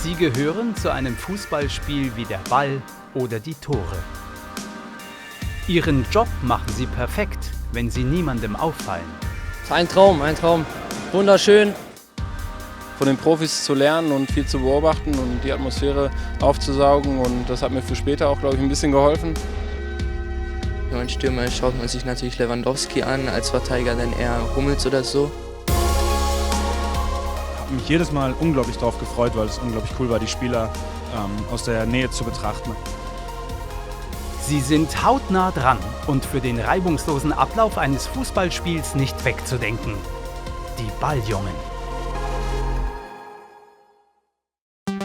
Sie gehören zu einem Fußballspiel wie der Ball oder die Tore. Ihren Job machen Sie perfekt, wenn Sie niemandem auffallen. Ein Traum. Wunderschön. Von den Profis zu lernen und viel zu beobachten und die Atmosphäre aufzusaugen, und das hat mir für später auch, glaube ich, ein bisschen geholfen. Wenn man Stürmer ist, schaut man sich natürlich Lewandowski an, als Verteidiger dann eher Hummels oder so. Ich habe mich jedes Mal unglaublich darauf gefreut, weil es unglaublich cool war, die Spieler aus der Nähe zu betrachten. Sie sind hautnah dran und für den reibungslosen Ablauf eines Fußballspiels nicht wegzudenken. Die Balljungen.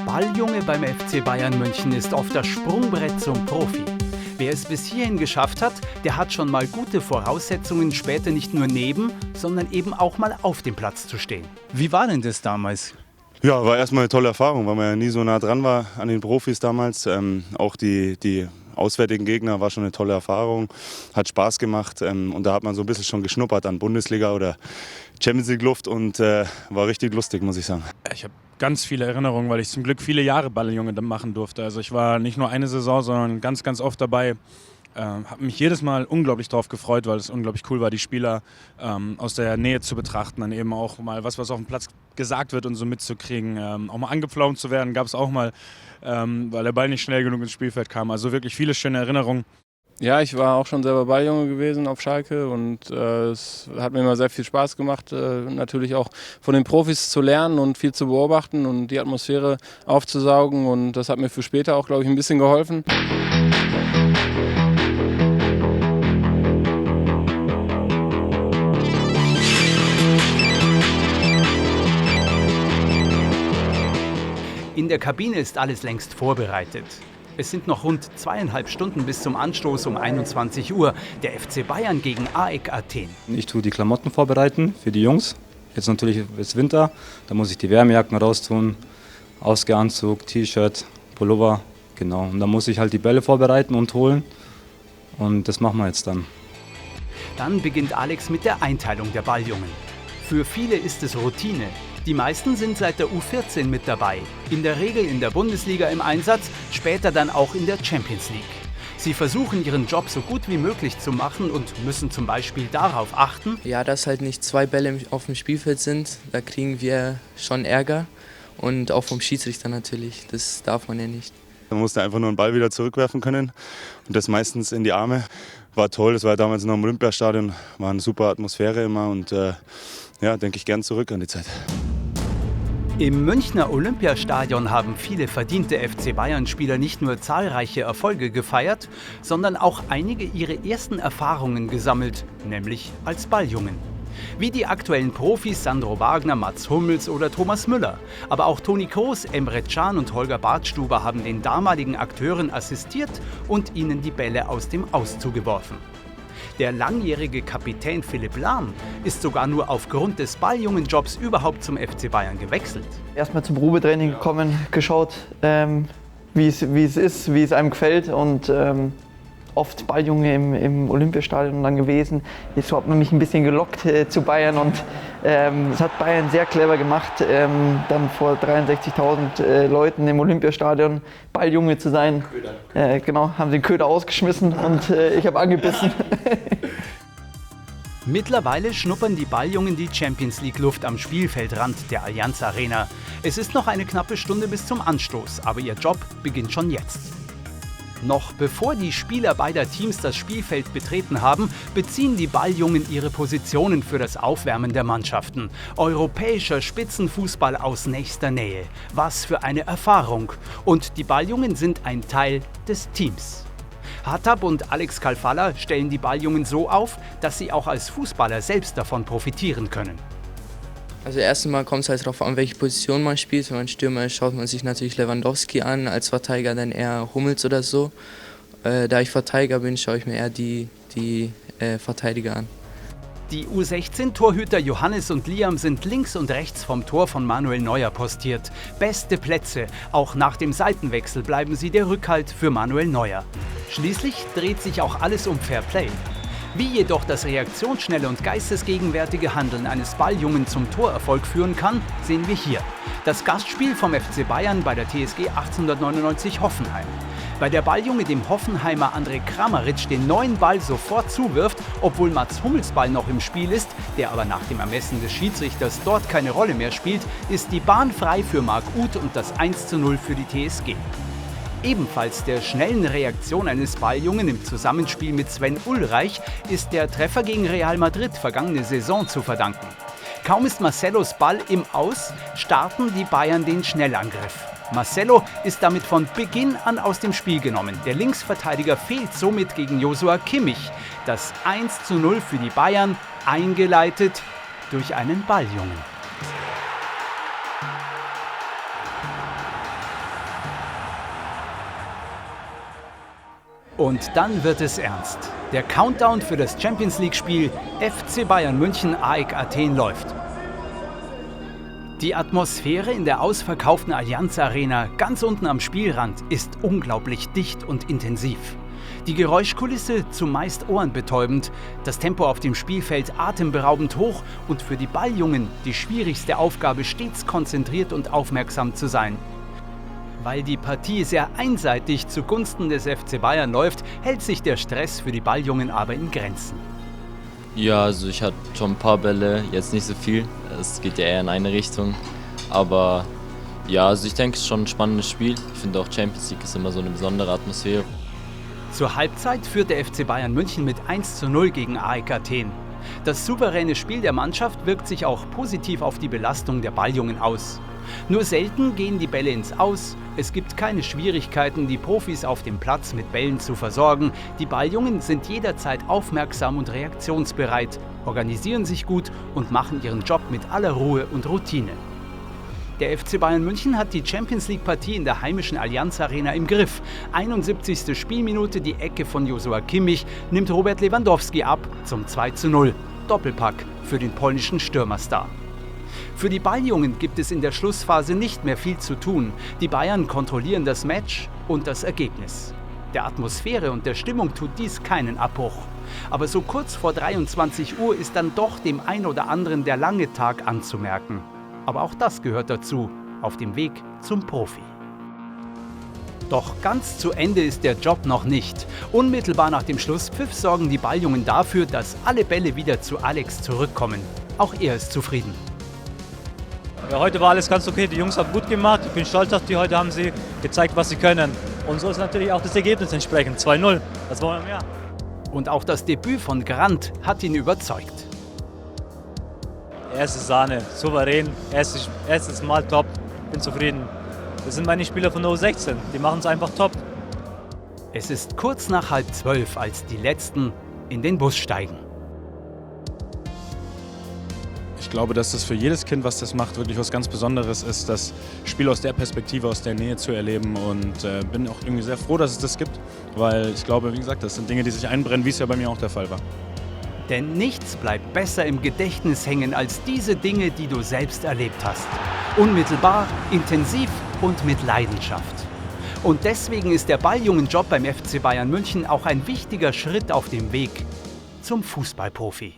Balljunge beim FC Bayern München ist oft das Sprungbrett zum Profi. Wer es bis hierhin geschafft hat, der hat schon mal gute Voraussetzungen, später nicht nur neben, sondern eben auch mal auf dem Platz zu stehen. Wie war denn das damals? Ja, war erstmal eine tolle Erfahrung, weil man ja nie so nah dran war an den Profis damals. Auch die auswärtigen Gegner war schon eine tolle Erfahrung, hat Spaß gemacht und da hat man so ein bisschen schon geschnuppert an Bundesliga oder Champions League Luft und war richtig lustig, muss ich sagen. Ich habe ganz viele Erinnerungen, weil ich zum Glück viele Jahre Balljunge machen durfte. Also ich war nicht nur eine Saison, sondern ganz, ganz oft dabei. Habe mich jedes Mal unglaublich darauf gefreut, weil es unglaublich cool war, die Spieler aus der Nähe zu betrachten, dann eben auch mal was auf dem Platz gesagt wird und so mitzukriegen. Auch mal angepflaumt zu werden, gab es auch mal, weil der Ball nicht schnell genug ins Spielfeld kam. Also wirklich viele schöne Erinnerungen. Ja, ich war auch schon selber Balljunge gewesen auf Schalke und es hat mir immer sehr viel Spaß gemacht, natürlich auch von den Profis zu lernen und viel zu beobachten und die Atmosphäre aufzusaugen, und das hat mir für später auch, glaube ich, ein bisschen geholfen. In der Kabine ist alles längst vorbereitet. Es sind noch rund 2,5 Stunden bis zum Anstoß um 21 Uhr. Der FC Bayern gegen AEK Athen. Ich tue die Klamotten vorbereiten für die Jungs. Jetzt natürlich ist Winter, da muss ich die Wärmejacken raustun, Ausgehänzug, T-Shirt, Pullover, genau. Und dann muss ich halt die Bälle vorbereiten und holen, und das machen wir jetzt dann. Dann beginnt Alex mit der Einteilung der Balljungen. Für viele ist es Routine. Die meisten sind seit der U14 mit dabei, in der Regel in der Bundesliga im Einsatz, später dann auch in der Champions League. Sie versuchen ihren Job so gut wie möglich zu machen und müssen zum Beispiel darauf achten, Ja, dass halt nicht 2 Bälle auf dem Spielfeld sind, da kriegen wir schon Ärger, und auch vom Schiedsrichter natürlich, das darf man ja nicht. Man musste einfach nur einen Ball wieder zurückwerfen können und das meistens in die Arme. War toll, das war damals noch im Olympiastadion, war eine super Atmosphäre immer und denke ich gern zurück an die Zeit. im Münchner Olympiastadion haben viele verdiente FC Bayern-Spieler nicht nur zahlreiche Erfolge gefeiert, sondern auch einige ihre ersten Erfahrungen gesammelt, nämlich als Balljungen. Wie die aktuellen Profis Sandro Wagner, Mats Hummels oder Thomas Müller. Aber auch Toni Kroos, Emre Can und Holger Badstuber haben den damaligen Akteuren assistiert und ihnen die Bälle aus dem Aus zugeworfen. Der langjährige Kapitän Philipp Lahm ist sogar nur aufgrund des Balljungenjobs überhaupt zum FC Bayern gewechselt. Erstmal zum Probetraining gekommen, geschaut, wie es ist, wie es einem gefällt, und oft Balljunge im Olympiastadion dann gewesen. Jetzt hat man mich ein bisschen gelockt zu Bayern, und das hat Bayern sehr clever gemacht, dann vor 63.000 Leuten im Olympiastadion Balljunge zu sein. Genau, haben den Köder ausgeschmissen und ich habe angebissen. Mittlerweile schnuppern die Balljungen die Champions League Luft am Spielfeldrand der Allianz Arena. Es ist noch eine knappe Stunde bis zum Anstoß, aber ihr Job beginnt schon jetzt. Noch bevor die Spieler beider Teams das Spielfeld betreten haben, beziehen die Balljungen ihre Positionen für das Aufwärmen der Mannschaften. Europäischer Spitzenfußball aus nächster Nähe. Was für eine Erfahrung. Und die Balljungen sind ein Teil des Teams. Hattab und Alex Kalfalla stellen die Balljungen so auf, dass sie auch als Fußballer selbst davon profitieren können. Also erst einmal kommt es halt darauf an, welche Position man spielt. Wenn man Stürmer ist, schaut man sich natürlich Lewandowski an, als Verteidiger dann eher Hummels oder so. Da ich Verteidiger bin, schaue ich mir eher die Verteidiger an. Die U16-Torhüter Johannes und Liam sind links und rechts vom Tor von Manuel Neuer postiert. Beste Plätze, auch nach dem Seitenwechsel bleiben sie der Rückhalt für Manuel Neuer. Schließlich dreht sich auch alles um Fair Play. Wie jedoch das reaktionsschnelle und geistesgegenwärtige Handeln eines Balljungen zum Torerfolg führen kann, sehen wir hier. Das Gastspiel vom FC Bayern bei der TSG 1899 Hoffenheim. Bei der Balljunge dem Hoffenheimer André Kramaric den neuen Ball sofort zuwirft, obwohl Mats Hummels Ball noch im Spiel ist, der aber nach dem Ermessen des Schiedsrichters dort keine Rolle mehr spielt, ist die Bahn frei für Marc Uth und das 1:0 für die TSG. Ebenfalls der schnellen Reaktion eines Balljungen im Zusammenspiel mit Sven Ulreich ist der Treffer gegen Real Madrid vergangene Saison zu verdanken. Kaum ist Marcelos Ball im Aus, starten die Bayern den Schnellangriff. Marcelo ist damit von Beginn an aus dem Spiel genommen. Der Linksverteidiger fehlt somit gegen Joshua Kimmich. Das 1:0 für die Bayern, eingeleitet durch einen Balljungen. Und dann wird es ernst. Der Countdown für das Champions-League-Spiel FC Bayern München AEK Athen läuft. Die Atmosphäre in der ausverkauften Allianz Arena ganz unten am Spielrand ist unglaublich dicht und intensiv. Die Geräuschkulisse zumeist ohrenbetäubend, das Tempo auf dem Spielfeld atemberaubend hoch und für die Balljungen die schwierigste Aufgabe, stets konzentriert und aufmerksam zu sein. Weil die Partie sehr einseitig zugunsten des FC Bayern läuft, hält sich der Stress für die Balljungen aber in Grenzen. Ja, also ich hatte schon ein paar Bälle, jetzt nicht so viel. Es geht ja eher in eine Richtung. Aber ja, also ich denke, es ist schon ein spannendes Spiel. Ich finde auch Champions League ist immer so eine besondere Atmosphäre. Zur Halbzeit führt der FC Bayern München mit 1:0 gegen AEK Athen. Das souveräne Spiel der Mannschaft wirkt sich auch positiv auf die Belastung der Balljungen aus. Nur selten gehen die Bälle ins Aus, es gibt keine Schwierigkeiten, die Profis auf dem Platz mit Bällen zu versorgen. Die Balljungen sind jederzeit aufmerksam und reaktionsbereit, organisieren sich gut und machen ihren Job mit aller Ruhe und Routine. Der FC Bayern München hat die Champions-League-Partie in der heimischen Allianz Arena im Griff. 71. Spielminute, die Ecke von Joshua Kimmich, nimmt Robert Lewandowski ab zum 2:0. Doppelpack für den polnischen Stürmerstar. Für die Balljungen gibt es in der Schlussphase nicht mehr viel zu tun. Die Bayern kontrollieren das Match und das Ergebnis. Der Atmosphäre und der Stimmung tut dies keinen Abbruch. Aber so kurz vor 23 Uhr ist dann doch dem ein oder anderen der lange Tag anzumerken. Aber auch das gehört dazu, auf dem Weg zum Profi. Doch ganz zu Ende ist der Job noch nicht. Unmittelbar nach dem Schlusspfiff sorgen die Balljungen dafür, dass alle Bälle wieder zu Alex zurückkommen. Auch er ist zufrieden. Ja, heute war alles ganz okay, die Jungs haben gut gemacht, ich bin stolz auf die, heute haben sie gezeigt, was sie können. Und so ist natürlich auch das Ergebnis entsprechend, 2:0, das wollen wir mehr. Und auch das Debüt von Grant hat ihn überzeugt. Erste Sahne, souverän, erstes Mal top, bin zufrieden. Das sind meine Spieler von der U16, die machen es einfach top. Es ist kurz nach 11:30, als die Letzten in den Bus steigen. Ich glaube, dass das für jedes Kind, was das macht, wirklich was ganz Besonderes ist, das Spiel aus der Perspektive, aus der Nähe zu erleben. Und bin auch irgendwie sehr froh, dass es das gibt, weil ich glaube, wie gesagt, das sind Dinge, die sich einbrennen, wie es ja bei mir auch der Fall war. Denn nichts bleibt besser im Gedächtnis hängen als diese Dinge, die du selbst erlebt hast. Unmittelbar, intensiv und mit Leidenschaft. Und deswegen ist der Balljungenjob beim FC Bayern München auch ein wichtiger Schritt auf dem Weg zum Fußballprofi.